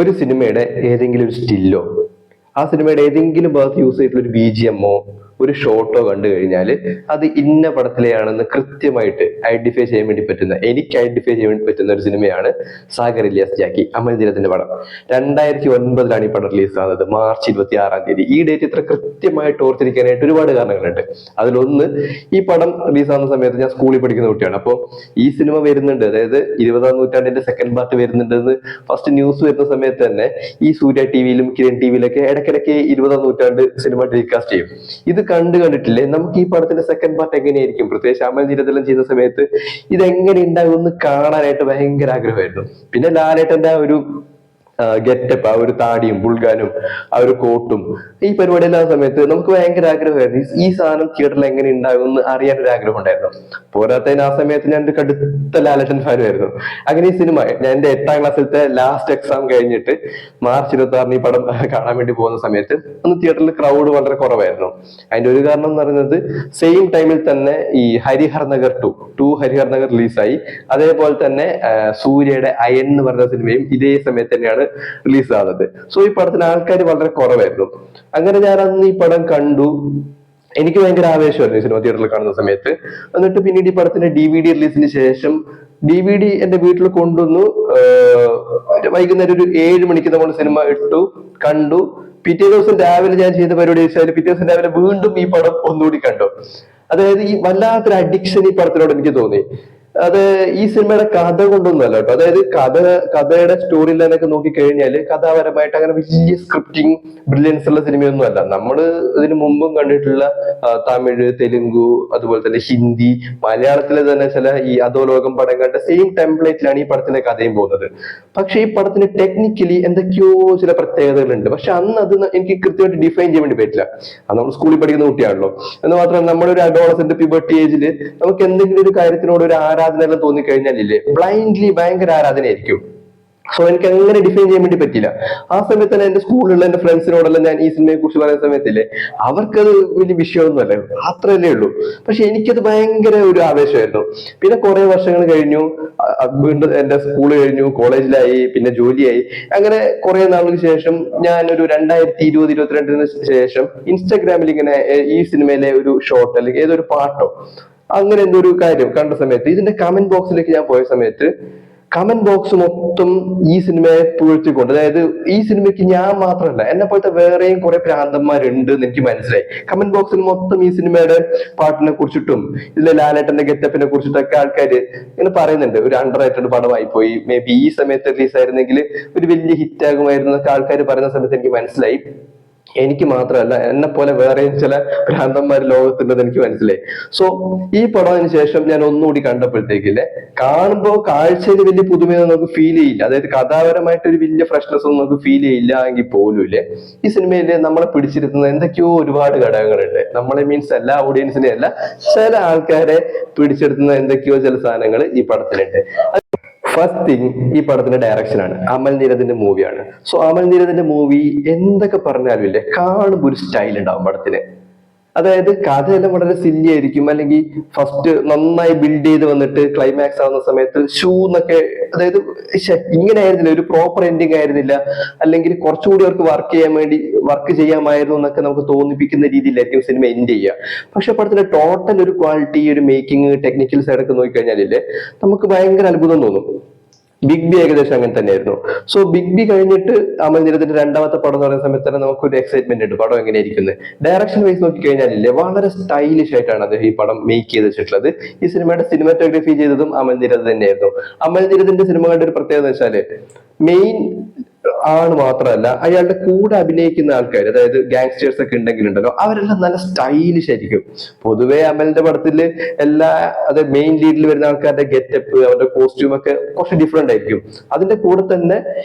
ഒരു സിനിമയുടെ ഏതെങ്കിലും ഒരു സ്റ്റില്ലോ ആ സിനിമയുടെ ഏതെങ്കിലും ഭാഗത്ത് യൂസ് ചെയ്തിട്ടുള്ള ഒരു BGMോ ഒരു ഷോട്ടോ കണ്ടു കഴിഞ്ഞാൽ അത് ഇന്ന പടത്തിലെയാണെന്ന് കൃത്യമായിട്ട് ഐഡന്റിഫൈ ചെയ്യാൻ വേണ്ടി പറ്റുന്ന, എനിക്ക് ഐഡന്റിഫൈ ചെയ്യാൻ വേണ്ടി പറ്റുന്ന ഒരു സിനിമയാണ് സാഗർ ഇലിയാസ് ജാക്കി, അമൽ നീരദിന്റെ പടം. 2009 ഈ പടം റിലീസ് ആകുന്നത്, March 26. ഈ ഡേറ്റ് ഇത്ര കൃത്യമായിട്ട് ഓർത്തിരിക്കാനായിട്ട് ഒരുപാട് കാരണങ്ങളുണ്ട്. അതിലൊന്ന്, ഈ പടം റിലീസ് ആവുന്ന സമയത്ത് ഞാൻ സ്കൂളിൽ പഠിക്കുന്ന കുട്ടിയാണ്. അപ്പോൾ ഈ സിനിമ വരുന്നുണ്ട്, അതായത് 20ാം നൂറ്റാണ്ടിന്റെ സെക്കൻഡ് പാർട്ട് വരുന്നുണ്ടെന്ന് ഫസ്റ്റ് ന്യൂസ് വരുന്ന സമയത്ത് തന്നെ ഈ സൂര്യ ടിവിയിലും കിരൺ ടിവിയിലൊക്കെ ഇടയ്ക്കിടയ്ക്ക് 20ാം നൂറ്റാണ്ട് സിനിമ ടെലികാസ്റ്റ് ചെയ്യും. ഇത് കണ്ടിട്ടില്ലേ, നമുക്ക് ഈ പടത്തിന്റെ സെക്കൻഡ് പാർട്ട് എങ്ങനെയായിരിക്കും, പ്രത്യേകിച്ച് അമൽ നീരദെല്ലാം ചെയ്യുന്ന സമയത്ത് ഇതെങ്ങനെ ഉണ്ടാകും എന്ന് കാണാനായിട്ട് ഭയങ്കര ആഗ്രഹമായിരുന്നു. പിന്നെ ലാലേട്ടന്റെ ആ ഒരു ഗെറ്റപ്പ്, ആ ഒരു താടിയും ബുൾഗാനും ആ ഒരു കോട്ടും ഈ പരിപാടിയെല്ലാം സമയത്ത് നമുക്ക് ഭയങ്കര ആഗ്രഹമായിരുന്നു ഈ സാധനം തിയേറ്ററിൽ എങ്ങനെ ഉണ്ടാകും എന്ന് അറിയാൻ ഒരു ആഗ്രഹം ഉണ്ടായിരുന്നു. പോരാത്തതിന് ആ സമയത്ത് ഞാൻ ഒരു കടുത്ത ലാലേട്ടൻ ഫാനുമായിരുന്നു. അങ്ങനെ ഈ സിനിമ ഞാൻ എന്റെ 8ാം ക്ലാസ്സിലത്തെ ലാസ്റ്റ് എക്സാം കഴിഞ്ഞിട്ട് March 26 ഈ പടം കാണാൻ വേണ്ടി പോകുന്ന സമയത്ത് അന്ന് തിയേറ്ററിൽ ക്രൗഡ് വളരെ കുറവായിരുന്നു. അതിന്റെ ഒരു കാരണം എന്ന് പറയുന്നത്, സെയിം ടൈമിൽ തന്നെ ഈ ഹരിഹർ നഗർ 2 ഹരിഹർ നഗർ റിലീസായി. അതേപോലെ തന്നെ സൂര്യയുടെ അയൻ എന്ന് പറഞ്ഞ സിനിമയും ഇതേ സമയത്ത് തന്നെയാണ് റിലീസ് ആകുന്നത്. സോ ഈ പടത്തിന് ആൾക്കാർ വളരെ കുറവായിരുന്നു. അങ്ങനെ ഞാൻ അന്ന് ഈ പടം കണ്ടു. എനിക്ക് ഭയങ്കര ആവേശമായിരുന്നു ഈ സിനിമ തിയേറ്ററിൽ കാണുന്ന സമയത്ത്. എന്നിട്ട് പിന്നീട് ഈ പടത്തിന്റെ DVD റിലീസിന് ശേഷം DVD എന്റെ വീട്ടിൽ കൊണ്ടുവന്നു. വൈകുന്നേരം ഒരു 7 മണിക്ക് നമ്മൾ സിനിമ ഇട്ടു, കണ്ടു. പിറ്റേ ദിവസം രാവിലെ ഞാൻ ചെയ്ത പരിപാടി വെച്ചാൽ പിറ്റേ ദിവസം രാവിലെ വീണ്ടും ഈ പടം ഒന്നുകൂടി കണ്ടു. അതായത് ഈ വല്ലാത്തൊരു അഡിക്ഷൻ ഈ പടത്തിനോട് എനിക്ക് തോന്നി. അത് ഈ സിനിമയുടെ കഥ കൊണ്ടൊന്നുമല്ല കേട്ടോ. അതായത് കഥയുടെ സ്റ്റോറി ലൈനൊക്കെ നോക്കിക്കഴിഞ്ഞാൽ കഥാപരമായിട്ട് അങ്ങനെ വലിയ സ്ക്രിപ്റ്റിംഗ് ബ്രില്യൻസ് ഉള്ള സിനിമയൊന്നും അല്ല. നമ്മൾ ഇതിനു മുമ്പും കണ്ടിട്ടുള്ള തമിഴ്, തെലുങ്കു, അതുപോലെ തന്നെ ഹിന്ദി, മലയാളത്തിലെ തന്നെ ചില ഈ അധോലോകം പടം കണ്ട സെയിം ടെംപ്ലേറ്റിലാണ് ഈ പടത്തിന്റെ കഥയും പോകുന്നത്. പക്ഷെ ഈ പടത്തിന് ടെക്നിക്കലി എന്തൊക്കെയോ ചില പ്രത്യേകതകളുണ്ട്. പക്ഷെ അന്ന് അത് എനിക്ക് കൃത്യമായിട്ട് ഡിഫൈൻ ചെയ്യാൻ വേണ്ടി പറ്റില്ല. അത് നമ്മൾ സ്കൂളിൽ പഠിക്കുന്ന കുട്ടിയാണല്ലോ. എന്ന് മാത്രമല്ല, നമ്മളൊരു അഡോളസെന്റ് പിബർട്ടി ഏജിൽ നമുക്ക് എന്തെങ്കിലും ഒരു കാര്യത്തിനോട് ഒരു ആരാധന എല്ലാം തോന്നിക്കഴിഞ്ഞാലില്ലേ, ബ്ലൈൻഡ്ലി ഭയങ്കര ആരാധനയായിരിക്കും. സോ എനിക്ക് അങ്ങനെ ഡിഫൈൻ ചെയ്യാൻ വേണ്ടി പറ്റില്ല. ആ സമയത്ത് തന്നെ എന്റെ സ്കൂളിലുള്ള എന്റെ ഫ്രണ്ട്സിനോടെല്ലാം ഞാൻ ഈ സിനിമയെ കുറിച്ച് പറയുന്ന സമയത്തില്ലേ, അവർക്കത് വലിയ വിഷയമൊന്നുമല്ല, അത്രയല്ലേ ഉള്ളൂ. പക്ഷെ എനിക്കത് ഭയങ്കര ഒരു ആവേശമായിരുന്നു. പിന്നെ കുറെ വർഷങ്ങൾ കഴിഞ്ഞു, വീണ്ടും എന്റെ സ്കൂള് കഴിഞ്ഞു, കോളേജിലായി, പിന്നെ ജോലിയായി. അങ്ങനെ കുറെ നാളുകൾക്ക് ശേഷം ഞാൻ ഒരു 2020-22 ശേഷം ഇൻസ്റ്റാഗ്രാമിൽ ഇങ്ങനെ ഈ സിനിമയിലെ ഒരു ഷോർട്ട് അല്ലെങ്കിൽ ഏതൊരു പാട്ടോ അങ്ങനെ എന്തോ ഒരു കാര്യം കണ്ട സമയത്ത് ഇതിന്റെ കമന്റ് ബോക്സിലേക്ക് ഞാൻ പോയ സമയത്ത് കമന്റ് ബോക്സ് മൊത്തം ഈ സിനിമയെ പുകഴ്ത്തിക്കൊണ്ട്, അതായത് ഈ സിനിമയ്ക്ക് ഞാൻ മാത്രമല്ല എന്നെ പോലത്തെ വേറെയും കുറെ ഭ്രാന്തന്മാരുണ്ട് എന്ന് എനിക്ക് മനസ്സിലായി. കമന്റ് ബോക്സിൽ മൊത്തം ഈ സിനിമയുടെ പാട്ടിനെ കുറിച്ചിട്ടും ഇതിലെ ലാലേട്ടന്റെ ഗെറ്റപ്പിനെ കുറിച്ചിട്ടൊക്കെ ആൾക്കാർ ഇങ്ങനെ പറയുന്നുണ്ട്. ഒരു അണ്ടർ റേറ്റഡ് പടമായി പോയി, മേ ബി ഈ സമയത്ത് റിലീസ് ആയിരുന്നെങ്കിൽ ഒരു വലിയ ഹിറ്റ് ആകുമായിരുന്നു എന്നൊക്കെ ആൾക്കാർ പറയുന്ന സമയത്ത് എനിക്ക് മനസ്സിലായി എനിക്ക് മാത്രമല്ല എന്നെ പോലെ വേറെയും ചില ഭ്രാന്തന്മാർ ലോകത്തുണ്ടെന്ന് എനിക്ക് മനസ്സിലായി. സോ ഈ പടത്തിന് ശേഷം ഞാൻ ഒന്നുകൂടി കണ്ടപ്പോഴത്തേക്കില്ലേ, കാണുമ്പോൾ കാഴ്ചയിൽ വലിയ പുതുമയൊന്നും നമുക്ക് ഫീൽ ചെയ്യില്ല. അതായത് കഥാപരമായിട്ട് ഒരു വലിയ ഫ്രഷ്നെസ് ഒന്നും നമുക്ക് ഫീൽ ചെയ്യില്ല എങ്കിൽ പോലുമില്ലേ, ഈ സിനിമയില് നമ്മളെ പിടിച്ചിരുത്തുന്ന എന്തൊക്കെയോ ഒരുപാട് ഘടകങ്ങളുണ്ട്. നമ്മളെ മീൻസ് എല്ലാ ഓഡിയൻസിനെ അല്ല, ചില ആൾക്കാരെ പിടിച്ചെടുത്തുന്ന എന്തൊക്കെയോ ചില സാധനങ്ങൾ ഈ പടത്തിലുണ്ട്. ഫസ്റ്റ് തിങ്, ഈ പടത്തിന്റെ ഡയറക്ഷനാണ്. അമൽ നീരദിന്റെ മൂവിയാണ്. സോ അമൽ നീരദിന്റെ മൂവി എന്തൊക്കെ പറഞ്ഞാലും ഇല്ലേ, കാണുമ്പോൾ ഒരു സ്റ്റൈൽ ഉണ്ടാവും പടത്തിന്. അതായത് കഥയെല്ലാം വളരെ സില്ലി ആയിരിക്കും, അല്ലെങ്കിൽ ഫസ്റ്റ് നന്നായി ബിൽഡ് ചെയ്ത് വന്നിട്ട് ക്ലൈമാക്സ് ആവുന്ന സമയത്ത് എന്നൊക്കെ, അതായത് ഇങ്ങനെ ആയിരുന്നില്ല, ഒരു പ്രോപ്പർ എൻഡിങ് ആയിരുന്നില്ല, അല്ലെങ്കിൽ കുറച്ചുകൂടി അവർക്ക് വർക്ക് ചെയ്യാമായിരുന്നു എന്നൊക്കെ നമുക്ക് തോന്നിപ്പിക്കുന്ന രീതിയിലായിരിക്കും സിനിമ എൻഡ് ചെയ്യുക. പക്ഷെ പടത്തിന്റെ ടോട്ടൽ ഒരു ക്വാളിറ്റി, ഒരു മേക്കിംഗ്, ടെക്നിക്കൽ സൈഡൊക്കെ നോക്കിക്കഴിഞ്ഞാലില്ലേ, നമുക്ക് ഭയങ്കര അത്ഭുതം തോന്നും. ബിഗ് ബി ഏകദേശം അങ്ങനെ തന്നെയായിരുന്നു. സോ ബിഗ് ബി കഴിഞ്ഞിട്ട് അമൽ നീരദിന്റെ 2ാമത്തെ പടം എന്ന് പറയുന്ന സമയത്ത് തന്നെ നമുക്കൊരു എക്സൈറ്റ്മെന്റ് ഉണ്ട് പടം എങ്ങനെയായിരിക്കുന്നത്. ഡയറക്ഷൻ വൈസ് നോക്കിക്കഴിഞ്ഞാലില്ലേ, വളരെ സ്റ്റൈലിഷ് ആയിട്ടാണ് അദ്ദേഹം ഈ പടം മേക്ക് ചെയ്ത് വെച്ചിട്ടുള്ളത്. ഈ സിനിമയുടെ സിനിമാറ്റോഗ്രഫി ചെയ്തതും അമൽ നീരദ് തന്നെയായിരുന്നു. അമൽ നീരദിന്റെ സിനിമകളുടെ ഒരു പ്രത്യേകത എന്ന് വെച്ചാല്, മെയിൻ ആണ് മാത്രമല്ല അയാളുടെ കൂടെ അഭിനയിക്കുന്ന ആൾക്കാർ, അതായത് ഗാങ്സ്റ്റേഴ്സ് ഒക്കെ ഉണ്ടെങ്കിലുണ്ടല്ലോ, അവരെല്ലാം നല്ല സ്റ്റൈലിഷ് ആയിരിക്കും. പൊതുവെ അമലിന്റെ പടത്തില് അതായത് മെയിൻ ലീഡിൽ വരുന്ന ആൾക്കാരുടെ ഗെറ്റപ്പ്, അവരുടെ കോസ്റ്റ്യൂം ഒക്കെ കുറച്ച് ഡിഫറെന്റ് ആയിരിക്കും. അതിന്റെ കൂടെ തന്നെ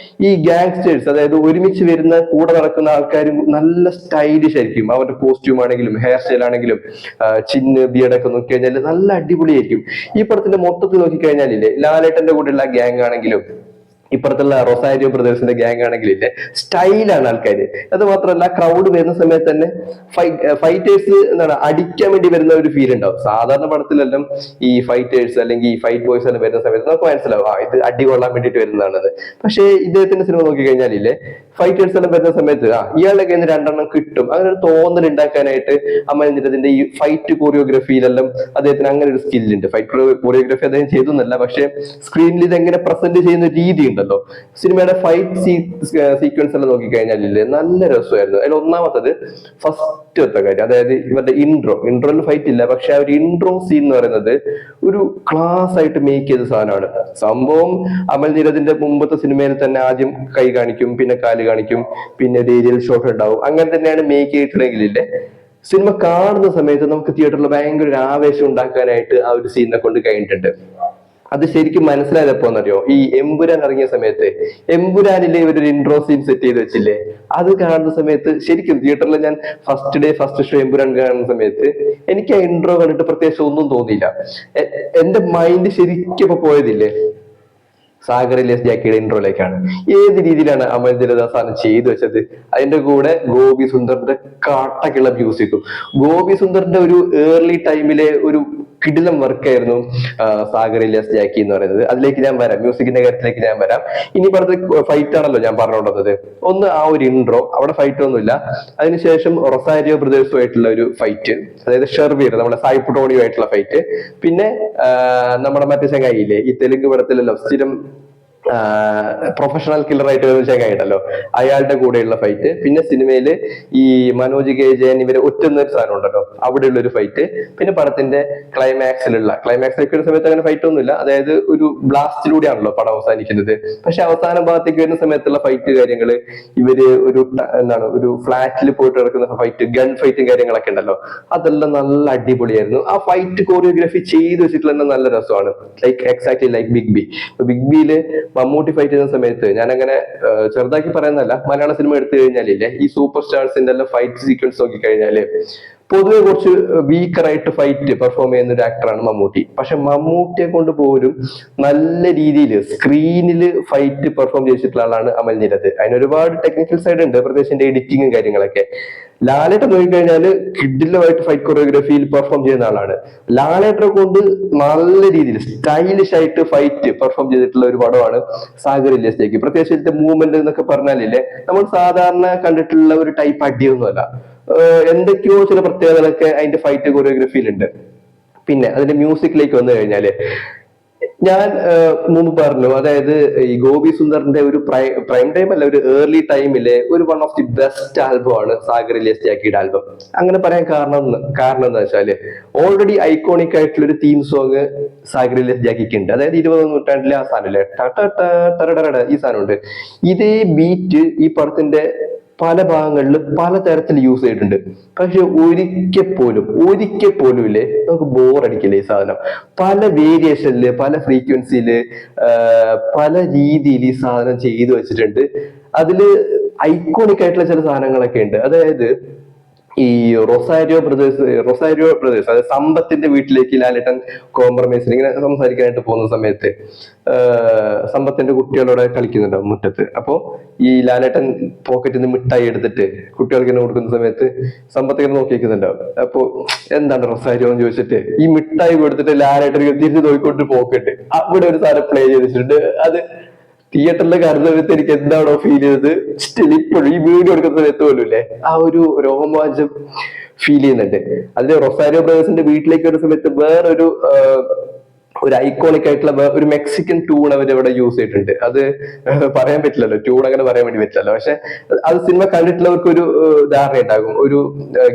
ഈ ഗാങ്സ്റ്റേഴ്സ്, അതായത് ഒരുമിച്ച് വരുന്ന കൂടെ നടക്കുന്ന ആൾക്കാരും നല്ല സ്റ്റൈലിഷ് ആയിരിക്കും. അവരുടെ കോസ്റ്റ്യൂം ആണെങ്കിലും ഹെയർ സ്റ്റൈൽ ആണെങ്കിലും ചിന്ന് ബിയഡൊക്കെ നോക്കി കഴിഞ്ഞാൽ നല്ല അടിപൊളിയായിരിക്കും. ഈ പടത്തിന്റെ മൊത്തത്തിൽ നോക്കിക്കഴിഞ്ഞാലില്ലേ, ലാലേട്ടന്റെ കൂടെയുള്ള ഗ്യാങ് ആണെങ്കിലും ഇപ്പുറത്തുള്ള റൊസാരിയോ ബ്രദേഴ്സിന്റെ ഗ്യാങ് ആണെങ്കിലില്ലേ സ്റ്റൈലാണ് ആൾക്കാര്. അത് മാത്രമല്ല ക്രൗഡ് വരുന്ന സമയത്ത് തന്നെ ഫൈറ്റേഴ്സ് എന്താണ് അടിക്കാൻ വേണ്ടി വരുന്ന ഒരു ഫീൽ ഉണ്ടാവും. സാധാരണ പടത്തിലെല്ലാം ഈ ഫൈറ്റേഴ്സ് അല്ലെങ്കിൽ ഈ ഫൈറ്റ് ബോയ്സ് എല്ലാം വരുന്ന സമയത്ത് നമുക്ക് മനസ്സിലാവും ഇത് അടി കൊള്ളാൻ വേണ്ടിയിട്ട് വരുന്നതാണെന്ന്. പക്ഷേ ഇദ്ദേഹത്തിന്റെ സിനിമ നോക്കി കഴിഞ്ഞാലില്ലേ ഫൈറ്റേഴ്സ് എല്ലാം വരുന്ന സമയത്ത് ഇയാളുടെ കയ്യിൽ നിന്ന് രണ്ടെണ്ണം കിട്ടും അങ്ങനെ ഒരു തോന്നൽ ഉണ്ടാക്കാനായിട്ട് അമൽ നീരദിന്റെ ഈ ഫൈറ്റ് കൊറിയോഗ്രഫിയിലെല്ലാം അദ്ദേഹത്തിന് അങ്ങനെ ഒരു സ്കില്ലുണ്ട്. ഫൈറ്റ് കൊറിയോഗ്രഫി അദ്ദേഹം ചെയ്തു എന്നല്ല, പക്ഷെ സ്ക്രീനിൽ ഇത് എങ്ങനെ പ്രസന്റ് ചെയ്യുന്ന രീതി ഉണ്ടല്ലോ, സിനിമയുടെ ഫൈറ്റ് സീക്വൻസ് എല്ലാം നോക്കിക്കഴിഞ്ഞാലില്ലേ നല്ല രസമായിരുന്നു. അതിൽ ഒന്നാമത്തത് ഫസ്റ്റത്തെ കാര്യം, അതായത് ഇവരുടെ ഇൻട്രോയിൽ ഫൈറ്റ് ഇല്ല, പക്ഷെ ആ ഒരു ഇൻട്രോ സീൻ എന്ന് പറയുന്നത് ഒരു ക്ലാസ് ആയിട്ട് മേക്ക് ചെയ്ത സാധനമാണ്. സംഭവം അമൽ നീരദിന്റെ മുമ്പത്തെ സിനിമയിൽ തന്നെ ആദ്യം കൈ കാണിക്കും, പിന്നെ കാല് കാണിക്കും, പിന്നെ ഒരു ഏരിയൽ ഷോട്ട് ഉണ്ടാവും. അങ്ങനെ തന്നെയാണ് മേക്ക് ചെയ്തിട്ടുണ്ടെങ്കിലില്ലേ സിനിമ കാണുന്ന സമയത്ത് നമുക്ക് തിയേറ്ററിൽ ഭയങ്കര ഒരു ആവേശം ഉണ്ടാക്കാനായിട്ട് ആ ഒരു സീനിനെ കൊണ്ട് കഴിഞ്ഞിട്ടുണ്ട്. അത് ശരിക്കും മനസ്സിലായപ്പോന്നറിയോ, ഈ എമ്പുരാൻ ഇറങ്ങിയ സമയത്ത് എമ്പുരാനിലെ ഇവരൊരു ഇൻട്രോ സീൻ സെറ്റ് ചെയ്ത് വെച്ചില്ലേ, അത് കാണുന്ന സമയത്ത് ശരിക്കും തിയേറ്ററിൽ ഞാൻ ഫസ്റ്റ് ഷോ എമ്പുരാൻ കാണുന്ന സമയത്ത് എനിക്ക് ആ ഇൻട്രോ കണ്ടിട്ട് പ്രത്യേകിച്ച് ഒന്നും തോന്നിയില്ല. എന്റെ മൈൻഡ് ശരിക്കും ഇപ്പൊ പോയതില്ലേ സാഗർ ഇലിയാസ് ജാക്കിയുടെ ഇൻട്രോയിലേക്കാണ്. ഏത് രീതിയിലാണ് അമൽ നീരദ് സാധനം ചെയ്തു വെച്ചത്. അതിന്റെ കൂടെ ഗോപി സുന്ദറിന്റെ കാട്ടക്കുള്ള മ്യൂസിക്കും, ഗോപി സുന്ദറിന്റെ ഒരു ഏർലി ടൈമിലെ ഒരു കിടിലം വർക്കായിരുന്നു സാഗർ ഇലിയാസ് ജാക്കി എന്ന് പറയുന്നത്. അതിലേക്ക് ഞാൻ വരാം, മ്യൂസിക്കിന്റെ കാര്യത്തിലേക്ക് ഞാൻ വരാം. ഇനി പറഞ്ഞ ഫൈറ്റ് ആണല്ലോ ഞാൻ പറഞ്ഞുകൊണ്ടത്. ഒന്ന് ആ ഒരു ഇൻട്രോ, അവിടെ ഫൈറ്റ് ഒന്നുമില്ല. അതിനുശേഷം റൊസാരിയോ ബ്രദേഴ്സുമായിട്ടുള്ള ഒരു ഫൈറ്റ്, അതായത് ഷെർവീർ നമ്മുടെ സായിപ്പ് ടോണിയുമായിട്ടുള്ള ഫൈറ്റ്, പിന്നെ നമ്മുടെ മറ്റേ ചങ്ങായില്ലേ ഈ തെലുങ്ക് പടത്തിലല്ലോ സ്ഥിരം പ്രൊഫഷണൽ കില്ലർ ആയിട്ട് വരുന്ന ചങ്ങായിട്ടല്ലോ അയാളുടെ കൂടെയുള്ള ഫൈറ്റ്, പിന്നെ സിനിമയില് ഈ മനോജ് കെ ജയൻ ഇവരെ ഒറ്റുന്ന ഒരു സാധനം ഉണ്ടല്ലോ അവിടെയുള്ള ഒരു ഫൈറ്റ്, പിന്നെ പടത്തിന്റെ ക്ലൈമാക്സിലേക്ക് ഒരു സമയത്ത് അങ്ങനെ ഫൈറ്റ് ഒന്നുമില്ല, അതായത് ഒരു ബ്ലാസ്റ്റിലൂടെയാണല്ലോ പടം അവസാനിക്കുന്നത്. പക്ഷെ അവസാന ഭാഗത്തേക്ക് വരുന്ന സമയത്തുള്ള ഫൈറ്റ് കാര്യങ്ങള്, ഇവര് ഒരു ഫ്ലാറ്റിൽ പോയിട്ട് നടക്കുന്ന ഫൈറ്റ്, ഗൺ ഫൈറ്റും കാര്യങ്ങളൊക്കെ ഉണ്ടല്ലോ, അതെല്ലാം നല്ല അടിപൊളിയായിരുന്നു. ആ ഫൈറ്റ് കോറിയോഗ്രാഫി ചെയ്ത് വെച്ചിട്ടുള്ള നല്ല രസമാണ്. എക്സാക്ട്ലി ലൈക്ക് ബിഗ് ബിയില് മമ്മൂട്ടി ഫൈറ്റ് ചെയ്യുന്ന സമയത്ത് ഞാൻ അങ്ങനെ ചെറുതാക്കി പറയുന്നതല്ല, മലയാള സിനിമ എടുത്തു കഴിഞ്ഞാലില്ലേ ഈ സൂപ്പർ സ്റ്റാർസിന്റെ എല്ലാം ഫൈറ്റ് സീക്വൻസ് നോക്കി കഴിഞ്ഞാല് പൊതുവെ കുറച്ച് വീക്കറായിട്ട് ഫൈറ്റ് പെർഫോം ചെയ്യുന്ന ഒരു ആക്ടറാണ് മമ്മൂട്ടി. പക്ഷെ മമ്മൂട്ടിയെ കൊണ്ട് പോലും നല്ല രീതിയിൽ സ്ക്രീനിൽ ഫൈറ്റ് പെർഫോം ചെയ്തിട്ടുള്ള ആളാണ് അമൽ നീരദ്. അതിന് ഒരുപാട് ടെക്നിക്കൽ സൈഡ് ഉണ്ട്, പ്രത്യേകിച്ച് എഡിറ്റിങ്ങും കാര്യങ്ങളൊക്കെ. ലാലേട്ടൻ നോക്കിക്കഴിഞ്ഞാല് കിഡിലുമായിട്ട് ഫൈറ്റ് കൊറിയോഗ്രഫിയിൽ പെർഫോം ചെയ്യുന്ന ആളാണ്. ലാലേട്ടനെ കൊണ്ട് നല്ല രീതിയിൽ സ്റ്റൈലിഷ് ആയിട്ട് ഫൈറ്റ് പെർഫോം ചെയ്തിട്ടുള്ള ഒരു പടമാണ് സാഗർ ഇലിയാസ് ജാക്കി. പ്രത്യേകിച്ച് ഇതിന്റെ മൂവ്മെന്റ് എന്നൊക്കെ പറഞ്ഞാലില്ലേ നമ്മൾ സാധാരണ കണ്ടിട്ടുള്ള ഒരു ടൈപ്പ് അടിയൊന്നുമല്ല, എന്തൊക്കെയോ ചില പ്രത്യേകതകളൊക്കെ അതിന്റെ ഫൈറ്റ് കൊറിയോഗ്രഫിയിലുണ്ട്. പിന്നെ അതിന്റെ മ്യൂസിക്കിലേക്ക് വന്നു കഴിഞ്ഞാല് ഞാൻ മുമ്പ് പറഞ്ഞു, അതായത് ഈ ഗോപി സുന്ദറിന്റെ ഒരു പ്രൈം ടൈം അല്ല, ഒരു ഏർലി ടൈമിലെ ഒരു one of the best album ആണ് സാഗർ ഇലിയാസ് ജാക്കിയുടെ ആൽബം. അങ്ങനെ പറയാൻ കാരണം എന്താ വെച്ചാല് ഓൾറെഡി ഐക്കോണിക് ആയിട്ടുള്ള ഒരു തീം സോങ് സാഗർ ഇലിയാസ് ജാക്കിക്ക് ഉണ്ട്. അതായത് 20ാം നൂറ്റാണ്ടിലെ ആ സാധനല്ലേ ഈ സാധനമുണ്ട്. ഇതേ ബീറ്റ് ഈ പടത്തിന്റെ പല ഭാഗങ്ങളിലും പല തരത്തിൽ യൂസ് ചെയ്തിട്ടുണ്ട്. പക്ഷെ ഒരിക്കൽ പോലും ഇല്ലേ നമുക്ക് ബോർ അടിക്കില്ല ഈ സാധനം. പല വേരിയേഷനില്, പല ഫ്രീക്വൻസിയില്, പല രീതിയിൽ ഈ സാധനം ചെയ്തു വെച്ചിട്ടുണ്ട്. അതില് ഐക്കോണിക് ആയിട്ടുള്ള ചില സാധനങ്ങളൊക്കെ ഉണ്ട്. അതായത് ഈ റൊസാരിയോ ബ്രദേഴ്സ് അതായത് സമ്പത്തിന്റെ വീട്ടിലേക്ക് ലാലേട്ടൻ കോംപ്രമൈസിൽ ഇങ്ങനെ സംസാരിക്കാനായിട്ട് പോകുന്ന സമയത്ത് സമ്പത്തിന്റെ കുട്ടികളോടെ കളിക്കുന്നുണ്ടാവും മുറ്റത്ത്. അപ്പോ ഈ ലാലേട്ടൻ പോക്കറ്റിൽ നിന്ന് മിഠായി എടുത്തിട്ട് കുട്ടികൾക്ക് ഇങ്ങനെ കൊടുക്കുന്ന സമയത്ത് സമ്പത്ത് ഇങ്ങനെ നോക്കി വെക്കുന്നുണ്ടാവും. അപ്പൊ എന്താണ് റൊസാരിയോ എന്ന് ചോദിച്ചിട്ട് ഈ മിഠായി കൊടുത്തിട്ട് ലാലേട്ടൻ തിരിഞ്ഞ് നോക്കിക്കൊണ്ട് പോക്കറ്റ് അവിടെ ഒരു സാധനം പ്ലേ ചെയ്തിട്ടുണ്ട്. അത് തിയേറ്ററിലെ കാണുന്ന സമയത്ത് എനിക്ക് എന്താണോ ഫീൽ ചെയ്തത്, സ്റ്റിൽ ഇപ്പോഴും ഈ വീഡിയോ എടുക്കുന്ന സമയത്ത് പോലും ഇല്ലേ ആ ഒരു രോമാഞ്ചം ഫീൽ ചെയ്യുന്നുണ്ട്. അതിന് റൊസാരിയോ ബ്രദേഴ്സിന്റെ വീട്ടിലേക്ക് വരുന്ന സമയത്ത് വേറൊരു ഐക്കോണിക് ആയിട്ടുള്ള ഒരു മെക്സിക്കൻ ട്യൂൺ അവർ ഇവിടെ യൂസ് ചെയ്തിട്ടുണ്ട്. അത് പറയാൻ പറ്റില്ലല്ലോ, ട്യൂൺ അങ്ങനെ പറയാൻ വേണ്ടി പറ്റില്ലല്ലോ. പക്ഷെ അത് സിനിമ കണ്ടിട്ടുള്ളവർക്ക് ഒരു ധാരണ ഉണ്ടാകും. ഒരു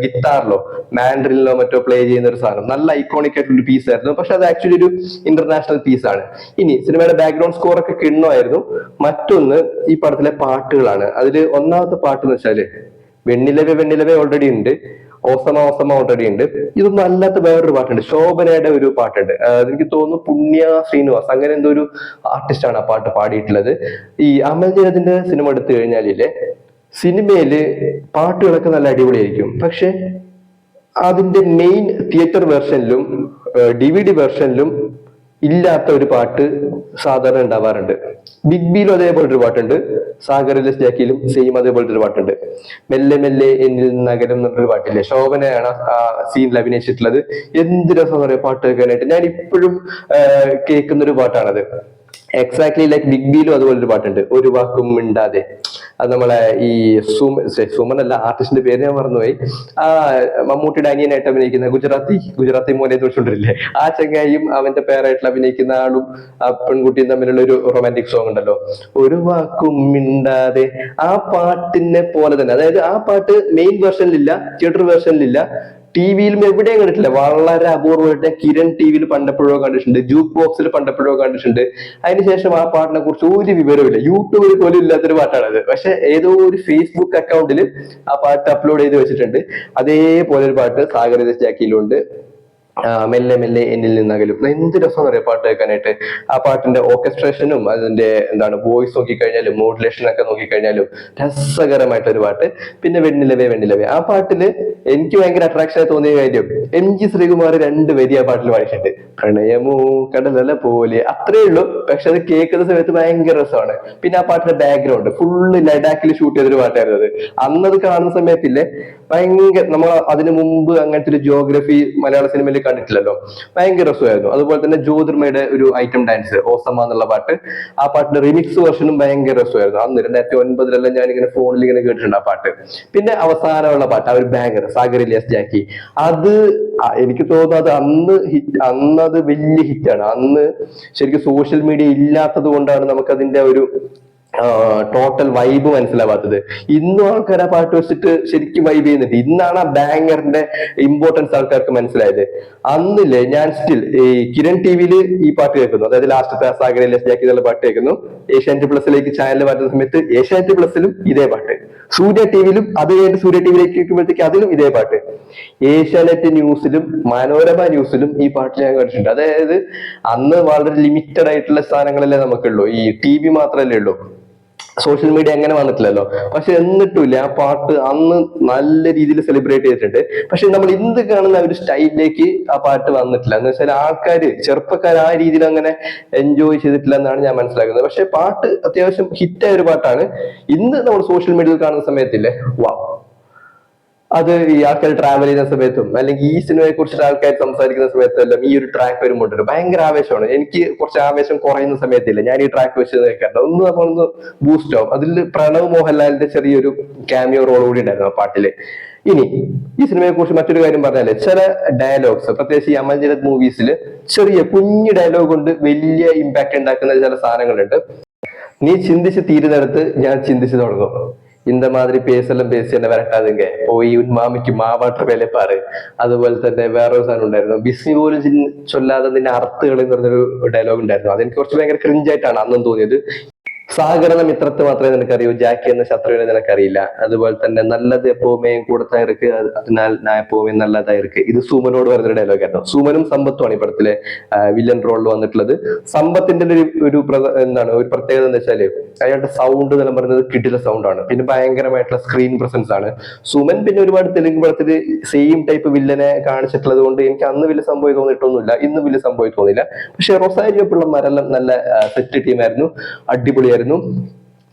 ഗിറ്റാറിലോ മാൻഡ്രിലോ മറ്റോ പ്ലേ ചെയ്യുന്ന ഒരു സാധനം നല്ല ഐക്കോണിക് ആയിട്ടുള്ള ഒരു പീസ് ആയിരുന്നു. പക്ഷെ അത് ആക്ച്വലി ഒരു ഇന്റർനാഷണൽ പീസ് ആണ്. ഇനി സിനിമയുടെ ബാക്ക്ഗ്രൗണ്ട് സ്കോർ ഒക്കെ കിണ്ണമായിരുന്നു. മറ്റൊന്ന് ഈ പടത്തിലെ പാട്ടുകളാണ്. അതിൽ ഒന്നാമത്തെ പാട്ട് എന്ന് വെച്ചാല് വെണ്ണിലവേ ഓൾറെഡി ഉണ്ട്, ഓസമ ഓൾറെഡി ഉണ്ട്. ഇതൊന്നും അല്ലാത്ത വേറൊരു പാട്ടുണ്ട്, ശോഭനയുടെ ഒരു പാട്ടുണ്ട്. എനിക്ക് തോന്നുന്നു പുണ്യ ശ്രീനിവാസ് അങ്ങനെ എന്തോ ഒരു ആർട്ടിസ്റ്റ് ആണ് ആ പാട്ട് പാടിയിട്ടുള്ളത്. ഈ അമൽ നീരദിന്റെ സിനിമ എടുത്തു കഴിഞ്ഞാലില്ലേ സിനിമയില് പാട്ടുകളൊക്കെ നല്ല അടിപൊളിയായിരിക്കും. പക്ഷെ അതിന്റെ മെയിൻ തിയേറ്റർ വേർഷനിലും DVD വേർഷനിലും ഇല്ലാത്ത ഒരു പാട്ട് സാധാരണ ഉണ്ടാവാറുണ്ട്. ബിഗ് ബിയിലും അതേപോലത്തെ ഒരു പാട്ടുണ്ട്, സാഗറിലെ ജാക്കിയിലും സെയിം അതേപോലത്തെ ഒരു പാട്ടുണ്ട്. മെല്ലെ മെല്ലെ എന്നിൽ നഗരം എന്നൊരു പാട്ടില്ലേ, ശോഭനയാണ് ആ സീനിൽ അഭിനയിച്ചിട്ടുള്ളത്. എന്ത് രസം പറയാ പാട്ട് കേൾക്കാനായിട്ട്. ഞാൻ ഇപ്പോഴും കേൾക്കുന്ന ഒരു പാട്ടാണത്. എക്സാക്ട്ലി ലൈക്ക് ബിഗ് ബിയിലും അതുപോലെ ഒരു പാട്ടുണ്ട്, ഒരു വാക്കും മിണ്ടാതെ. അത് നമ്മളെ ഈ സുമൻ അല്ല, ആർട്ടിസ്റ്റിന്റെ പേര് ഞാൻ മറന്നുപോയി. ആ മമ്മൂട്ടിയുടെ അനിയനായിട്ട് അഭിനയിക്കുന്ന ഗുജറാത്തി മോനെ തോന്നിച്ചിട്ടില്ലേ, ആ ചങ്ങായിയും അവന്റെ പേരായിട്ടുള്ള അഭിനയിക്കുന്ന ആളും ആ പെൺകുട്ടിയും തമ്മിലുള്ള ഒരു റൊമാൻറ്റിക് സോങ് ഉണ്ടല്ലോ, ഒരു വാക്കും മിണ്ടാതെ. ആ പാട്ടിനെ പോലെ തന്നെ, അതായത് ആ പാട്ട് മെയിൻ വേർഷനിലില്ല, തിയേറ്റർ വേർഷനിലില്ല, ടി വിയിലും എവിടെയും കണ്ടിട്ടില്ല. വളരെ അപൂർവമായിട്ട് കിരൺ ടി വിയിൽ പണ്ടപ്പോഴോ കണ്ടിട്ടുണ്ട്, ജൂക്ക് ബോക്സിൽ പണ്ടപ്പോഴോ കണ്ടിട്ടുണ്ട്. അതിനുശേഷം ആ പാട്ടിനെ കുറിച്ച് ഒരു വിവരമില്ല, യൂട്യൂബിൽ പോലും ഇല്ലാത്തൊരു പാട്ടാണത്. പക്ഷെ ഏതോ ഒരു ഫേസ്ബുക്ക് അക്കൗണ്ടിൽ ആ പാട്ട് അപ്ലോഡ് ചെയ്ത് വെച്ചിട്ടുണ്ട്. അതേപോലെ ഒരു പാട്ട് സാഗര ജാക്കിയിലുണ്ട്, മെല്ലെ മെല്ലെ എന്നിൽ നിന്നകലും. എന്ത് രസം പറയാം പാട്ട് കേൾക്കാനായിട്ട്. ആ പാട്ടിന്റെ ഓർക്കസ്ട്രേഷനും അതിന്റെ എന്താണ് വോയിസ് നോക്കിക്കഴിഞ്ഞാലും മോഡുലേഷൻ ഒക്കെ നോക്കിക്കഴിഞ്ഞാലും രസകരമായിട്ടൊരു പാട്ട്. പിന്നെ വെണ്ണിലവേ വെണ്ണിലവേ, ആ പാട്ടില് എനിക്ക് ഭയങ്കര അട്രാക്ഷൻ ആയി തോന്നിയ കാര്യം എം ജി ശ്രീകുമാർ 2 വരി ആ പാട്ടിൽ പാടിയിട്ടുണ്ട്. പ്രണയമോ കടലല പോലെ, അത്രേ ഉള്ളൂ. പക്ഷെ അത് കേൾക്കുന്ന സമയത്ത് ഭയങ്കര രസമാണ്. പിന്നെ ആ പാട്ടിന്റെ ബാക്ക്ഗ്രൗണ്ട് ഫുള്ള് ലഡാക്കിൽ ഷൂട്ട് ചെയ്തൊരു പാട്ടായിരുന്നു അത്. അന്നത് കാണുന്ന സമയത്തില്ലേ ഭയങ്കര, നമ്മൾ അതിനു മുമ്പ് അങ്ങനത്തെ ഒരു ജിയോഗ്രഫി മലയാള സിനിമയിൽ കണ്ടിട്ടില്ലല്ലോ, ഭയങ്കര രസമായിരുന്നു. അതുപോലെ തന്നെ ജ്യോതിർമയുടെ ഒരു ഐറ്റം ഡാൻസ് ഓസമ്മ എന്നുള്ള പാട്ട്, ആ പാട്ടിന്റെ റിമിക്സ് വെർഷനും ഭയങ്കര രസമായിരുന്നു. അന്ന് 2009 ഞാൻ ഇങ്ങനെ ഫോണിൽ ഇങ്ങനെ കേട്ടിട്ടുണ്ട് ആ പാട്ട്. പിന്നെ അവസാനമുള്ള പാട്ട്, ആ ഒരു ബാങ്കർ സാഗർ ഇലിയാസ് ജാക്കി, അത് എനിക്ക് തോന്നുന്നു അത് അന്നത് വലിയ ഹിറ്റാണ്. അന്ന് ശരിക്കും സോഷ്യൽ മീഡിയ ഇല്ലാത്തത് കൊണ്ടാണ് നമുക്ക് അതിന്റെ ഒരു ടോട്ടൽ വൈബ് മനസ്സിലാവാത്തത്. ഇന്നും ആൾക്കാർ ആ പാട്ട് വെച്ചിട്ട് ശരിക്കും വൈബ് ചെയ്യുന്നുണ്ട്. ഇന്നാണ് ആ ബാങ്കറിന്റെ ഇമ്പോർട്ടൻസ് ആൾക്കാർക്ക് മനസ്സിലായത്. അന്നില്ലേ ഞാൻ സ്റ്റിൽ ഈ കിരൺ ടി വിയിൽ ഈ പാട്ട് കേൾക്കുന്നു, അതായത് ലാസ്റ്റത്തെ സാഗര ജാക്കി എന്നുള്ള പാട്ട് കേൾക്കുന്നു. ഏഷ്യാനെറ്റ് പ്ലസിലേക്ക് ചാനൽ മാറ്റുന്ന സമയത്ത് ഏഷ്യാനെറ്റ് പ്ലസിലും ഇതേ പാട്ട്, സൂര്യ ടിവിയിലും അത് കഴിഞ്ഞിട്ട് സൂര്യ ടിവിയിലേക്ക് കേൾക്കുമ്പോഴത്തേക്ക് അതിലും ഇതേ പാട്ട്, ഏഷ്യാനെറ്റ് ന്യൂസിലും മനോരമ ന്യൂസിലും ഈ പാട്ട് ഞാൻ കേട്ടിട്ടുണ്ട്. അതായത് അന്ന് വളരെ ലിമിറ്റഡ് ആയിട്ടുള്ള സ്ഥാനങ്ങളല്ലേ നമുക്കുള്ളൂ, ഈ ടി വി മാത്രമല്ലേ ഉള്ളൂ, സോഷ്യൽ മീഡിയ അങ്ങനെ വന്നിട്ടില്ലല്ലോ. പക്ഷെ എന്നിട്ടില്ല ആ പാട്ട് അന്ന് നല്ല രീതിയിൽ സെലിബ്രേറ്റ് ചെയ്തിട്ടുണ്ട്. പക്ഷെ നമ്മൾ ഇന്ന് കാണുന്ന ഒരു സ്റ്റൈലിലേക്ക് ആ പാട്ട് വന്നിട്ടില്ല. എന്ന് വെച്ചാൽ ആൾക്കാര് ചെറുപ്പക്കാർ ആ രീതിയിൽ അങ്ങനെ എൻജോയ് ചെയ്തിട്ടില്ല എന്നാണ് ഞാൻ മനസ്സിലാക്കുന്നത്. പക്ഷെ പാട്ട് അത്യാവശ്യം ഹിറ്റായ ഒരു പാട്ടാണ്. ഇന്ന് നമ്മൾ സോഷ്യൽ മീഡിയയിൽ കാണുന്ന സമയത്തില്ലേ, വാ, അത് ഈ ആൾക്കാർ ട്രാവൽ ചെയ്യുന്ന സമയത്തും അല്ലെങ്കിൽ ഈ സിനിമയെ കുറിച്ചിട്ട് ആൾക്കാർ സംസാരിക്കുന്ന സമയത്തെല്ലാം ഈ ഒരു ട്രാക്ക് വരുമ്പോണ്ട് ഭയങ്കര ആവേശമാണ്. എനിക്ക് കുറച്ച് ആവേശം കുറയുന്ന സമയത്തില്ല ഞാൻ ഈ ട്രാക്ക് വെച്ച് കേൾക്കാറുണ്ട്, ഒന്ന് നമ്മളൊന്ന് ബൂസ്റ്റ് ആവും. അതിൽ പ്രണവ് മോഹൻലാലിന്റെ ചെറിയൊരു ക്യാമിയോ റോൾ കൂടി ഉണ്ടായിരുന്നു ആ പാട്ടില്. ഇനി ഈ സിനിമയെ കുറിച്ച് മറ്റൊരു കാര്യം പറഞ്ഞാല്, ചില ഡയലോഗ്സ് പ്രത്യേകിച്ച് ഈ അമൽ നീരദ് മൂവീസിൽ ചെറിയ കുഞ്ഞു ഡയലോഗ് കൊണ്ട് വലിയ ഇമ്പാക്ട് ഉണ്ടാക്കുന്ന ചില സാധനങ്ങളുണ്ട്. നീ ചിന്തിച്ച് തീരുന്നിടത്ത് ഞാൻ ചിന്തിച്ചു തുടങ്ങും, இந்த மாதிரி பேசலும் பேசி എന്നെ വരട്ടാതെങ്ക പോയി ഉന്മാമിക്ക് മാവാട്ട വേലപ്പാറ്. അതുപോലെ തന്നെ വേറൊരു സാധനം ഉണ്ടായിരുന്നു, ബിസ്മി പോലും ചൊല്ലാതെ നിന്റെ അർത്ഥങ്ങൾ എന്ന് പറഞ്ഞൊരു ഡയലോഗ് ഉണ്ടായിരുന്നു. അതെനിക്ക് കുറച്ച് ഭയങ്കര ക്രിഞ്ചായിട്ടാണ് അന്നും തോന്നിയത്. സാഗർ എന്ന മിത്രത്തെ മാത്രമേ നിനക്കറിയൂ, ജാക്കി എന്ന ശത്രുവിനെ നിനക്കറിയില്ല. അതുപോലെ തന്നെ നല്ലത് എപ്പോവുമേ കൂടത്താ ഇருக்கு, അതിനാൽ ഞാൻ എപ്പോവുമേ നല്ലതാ ഇருக்கு. ഇത് സുമനോട് പറഞ്ഞൊരു ഡയലോഗ് ആയിരുന്നു. സുമനും സമ്പത്തുമാണ് ഈ പടത്തിലെ വില്ലൻ റോളിൽ വന്നിട്ടുള്ളത്. സമ്പത്തിന്റെ എന്താണ് ഒരു പ്രത്യേകത എന്ന് വെച്ചാല് അയാളുടെ സൗണ്ട് എന്ന് പറയുന്നത് കിടില സൗണ്ട് ആണ്. പിന്നെ ഭയങ്കരമായിട്ടുള്ള സ്ക്രീൻ പ്രസൻസ് ആണ്. സുമൻ പിന്നെ ഒരുപാട് തെലുങ്ക് പടത്തില് സെയിം ടൈപ്പ് വില്ലനെ കാണിച്ചിട്ടുള്ളത് കൊണ്ട് എനിക്ക് അന്ന് വലിയ സംഭവം തോന്നിയിട്ടൊന്നുമില്ല, ഇന്ന് വലിയ സംഭവം തോന്നിയില്ല. പക്ഷെ റൊസാരിയോ പിള്ളമാരെല്ലാം നല്ല സെറ്റ് ടീമായിരുന്നു, അടിപൊളിയായിരുന്നു.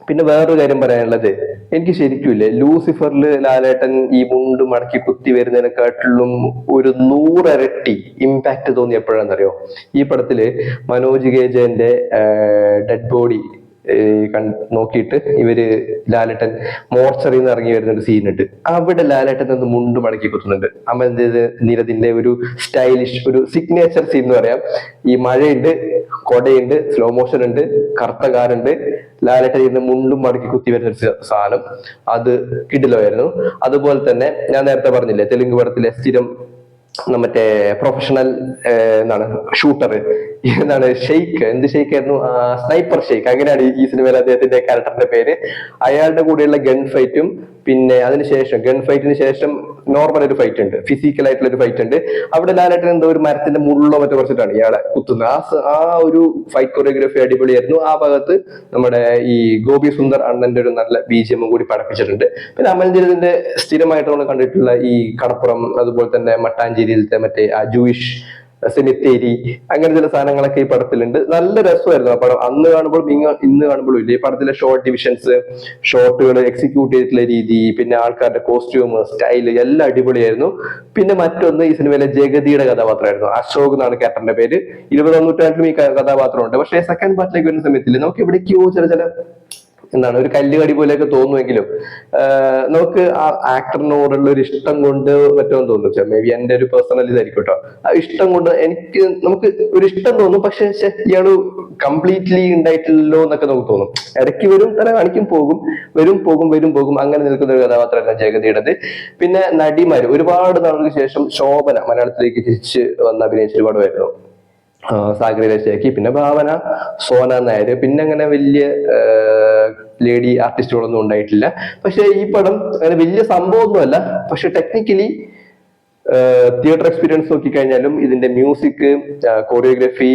പിന്നെ വേറൊരു കാര്യം പറയാനുള്ളത്, എനിക്ക് ശരിക്കുമില്ലേ ലൂസിഫറിൽ ലാലേട്ടൻ ഈ മുണ്ട് മടക്കി കുത്തി വരുന്നതിനെക്കാട്ടിലും ഒരു 100 ഇരട്ടി ഇമ്പാക്ട് തോന്നി എപ്പോഴാണെന്നറിയോ, ഈ പടത്തില് മനോജ് ഗേജന്റെ ഡെഡ് ബോഡി നോക്കിയിട്ട് ഇവര് ലാലേട്ടൻ മോർച്ചറിയിൽ നിന്ന് ഇറങ്ങി വരുന്ന ഒരു സീനുണ്ട്. അവിടെ ലാലേട്ടൻ ഒന്ന് മുണ്ട് മടക്കി കുത്തുന്നുണ്ട്. അമൽ നീരദിന്റെ ഒരു സ്റ്റൈലിഷ് ഒരു സിഗ്നേച്ചർ സീൻ എന്ന് പറയാം. ഈ മഴയുണ്ട്, കൊടയുണ്ട്, സ്ലോ മോഷൻ ഉണ്ട്, കറുത്ത കാറുണ്ട്, ലാലേട്ടൻ ഇരുന്ന് മുണ്ടും മടക്കി കുത്തി വരുന്ന ഒരു സാധനം, അത് കിടിലമായിരുന്നു. അതുപോലെ തന്നെ ഞാൻ നേരത്തെ പറഞ്ഞില്ലേ തെലുങ്ക് പടത്തിലെ സ്ഥിരം മറ്റേ പ്രൊഫഷണൽ എന്താണ് ഷൂട്ടർ, എന്താണ് ഷെയ്ഖ്, എന്ത് ഷെയ്ഖ് ആയിരുന്നു, സ്നൈപ്പർ ഷെയ്ഖ്, അങ്ങനെയാണ് ഈ സിനിമയിൽ അദ്ദേഹത്തിന്റെ ക്യാരക്ടറിന്റെ പേര്. അയാളുടെ കൂടെയുള്ള ഗൺ ഫൈറ്റും പിന്നെ അതിനുശേഷം ഗൺ ഫൈറ്റിന് ശേഷം നോർമൽ ഒരു ഫൈറ്റ് ഉണ്ട്, ഫിസിക്കൽ ആയിട്ടുള്ള ഒരു ഫൈറ്റ് ഉണ്ട്. അവിടെ ലാലേട്ടൻ എന്തോ ഒരു മരത്തിന്റെ മുള്ളോ മറ്റോ കുറച്ചിട്ടാണ് ഇയാളെ കുത്തുന്നത്. ആ ഒരു ഫൈറ്റ് കൊറിയോഗ്രാഫി അടിപൊളിയായിരുന്നു. ആ ഭാഗത്ത് നമ്മുടെ ഈ ഗോപി സുന്ദർ അണ്ണന്റെ ഒരു നല്ല BGM കൂടി പഠിപ്പിച്ചിട്ടുണ്ട്. പിന്നെ അമൽ നീരദിന്റെ സ്ഥിരമായിട്ട് നമ്മൾ കണ്ടിട്ടുള്ള ഈ കടപ്പുറം, അതുപോലെ തന്നെ മട്ടാഞ്ചേരിയിലത്തെ മറ്റേ ആ ജൂയിഷ് സെമിത്തേരി, അങ്ങനെ ചില സാധനങ്ങളൊക്കെ ഈ പടത്തിലുണ്ട്. നല്ല രസമായിരുന്നു ആ പടം. അന്ന് കാണുമ്പോൾ ഇന്ന് കാണുമ്പോഴും ഇല്ല. ഈ പടത്തിലെ ഷോർട്ട് ഡിവിഷൻസ്, ഷോട്ടുകൾ എക്സിക്യൂട്ട് ചെയ്തിട്ടുള്ള രീതി, പിന്നെ ആൾക്കാരുടെ കോസ്റ്റ്യൂം, സ്റ്റൈല് എല്ലാം അടിപൊളിയായിരുന്നു. പിന്നെ മറ്റൊന്ന്, ഈ സിനിമയിലെ ജഗതിയുടെ കഥാപാത്രമായിരുന്നു. അശോക് എന്നാണ് ക്യാപ്റ്റന്റെ പേര്. 20ാം നൂറ്റാണ്ടിലും ഈ കഥാപാത്രമുണ്ട്. പക്ഷേ സെക്കൻഡ് പാർട്ടിലേക്ക് വരുന്ന സമയത്തില്ല, നമുക്ക് എവിടേക്കോ ചില എന്താണ് ഒരു കല്ലുകടി പോലെയൊക്കെ തോന്നുമെങ്കിലും നമുക്ക് ആ ആക്ടറിനോടുള്ള ഒരു ഇഷ്ടം കൊണ്ട് പറ്റുമെന്ന് തോന്നുന്നു. മേ ബി എന്റെ ഒരു പേഴ്സണൽ ഇതായിരിക്കും കേട്ടോ. ആ ഇഷ്ടം കൊണ്ട് നമുക്ക് ഒരു ഇഷ്ടം തോന്നും. പക്ഷെ ഇയാള് കംപ്ലീറ്റ്ലി ഉണ്ടായിട്ടില്ലല്ലോ എന്നൊക്കെ നമുക്ക് തോന്നും. ഇടയ്ക്ക് വരും, തല കാണിക്കും, പോകും, വരും പോകും, വരും പോകും, അങ്ങനെ നിൽക്കുന്ന ഒരു കഥാപാത്രമല്ല ജഗതിയുടേത്. പിന്നെ നടിമാര് ഒരുപാട് നാളുകൾക്ക് ശേഷം ശോഭന മലയാളത്തിലേക്ക് തിരിച്ച് വന്ന് അഭിനയിച്ച ഒരു പടമായിരുന്നു സാഗര രചയാക്കി. പിന്നെ ഭാവന, സോന നായർ, പിന്നെ അങ്ങനെ വലിയ ലേഡി ആർട്ടിസ്റ്റുകളൊന്നും ഉണ്ടായിട്ടില്ല. പക്ഷെ ഈ പടം അങ്ങനെ വലിയ സംഭവമൊന്നുമല്ല. പക്ഷെ ടെക്നിക്കലി തിയേറ്റർ എക്സ്പീരിയൻസ് നോക്കിക്കഴിഞ്ഞാലും ഇതിന്റെ മ്യൂസിക്, കോറിയോഗ്രാഫി,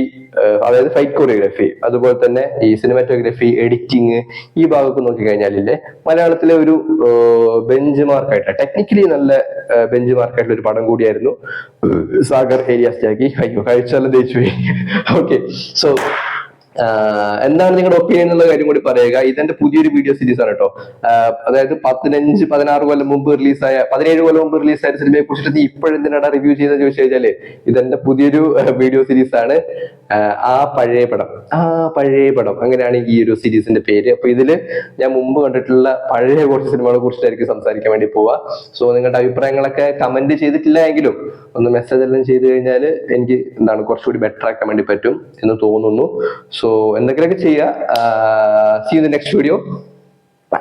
അതായത് ഫൈറ്റ് കോറിയോഗ്രാഫി, അതുപോലെ തന്നെ ഈ സിനിമാറ്റോഗ്രാഫി, എഡിറ്റിങ്, ഈ ഭാഗമൊക്കെ നോക്കിക്കഴിഞ്ഞാലില്ലേ മലയാളത്തിലെ ഒരു ബെഞ്ച് മാർക്കായിട്ട്, ടെക്നിക്കലി നല്ല ബെഞ്ച് മാർക്കായിട്ടുള്ള ഒരു പടം കൂടിയായിരുന്നു സാഗർ ഏലിയാസ് ത്യാഗി. അയ്യോ കഴിച്ചാലും തേച്ചു പോയി. ഓക്കെ, സോ എന്താണ് നിങ്ങളുടെ ഒപ്പീനിയൻ എന്നുള്ള കാര്യം കൂടി പറയുക. ഇതെന്റെ പുതിയൊരു വീഡിയോ സീരീസ് ആണ് കേട്ടോ. അതായത് 16 കൊല്ലം മുമ്പ് റിലീസായ, 17 കൊല്ലം മുമ്പ് റിലീസായ സിനിമയെ കുറിച്ചിട്ട് നീ ഇപ്പോഴെന്തിനാണ് റിവ്യൂ ചെയ്തെന്ന് ചോദിച്ചു കഴിഞ്ഞാല് ഇതെന്റെ പുതിയൊരു വീഡിയോ സീരീസ് ആണ്. ആ പഴയ പടം അങ്ങനെയാണ് ഈ ഒരു സീരീസിന്റെ പേര്. അപ്പൊ ഇതില് ഞാൻ മുമ്പ് കണ്ടിട്ടുള്ള പഴയ കുറച്ച് സിനിമകളെ കുറിച്ചായിരിക്കും സംസാരിക്കാൻ വേണ്ടി പോവാ. സോ നിങ്ങളുടെ അഭിപ്രായങ്ങളൊക്കെ കമന്റ് ചെയ്തിട്ടില്ല എങ്കിലും ഒന്ന് മെസ്സേജ് എല്ലാം ചെയ്ത് കഴിഞ്ഞാൽ എനിക്ക് കുറച്ചുകൂടി ബെറ്റർ ആക്കാൻ വേണ്ടി പറ്റും എന്ന് തോന്നുന്നു. സോ എന്തെങ്കിലുമൊക്കെ ചെയ്യുക. See you in the next video. By.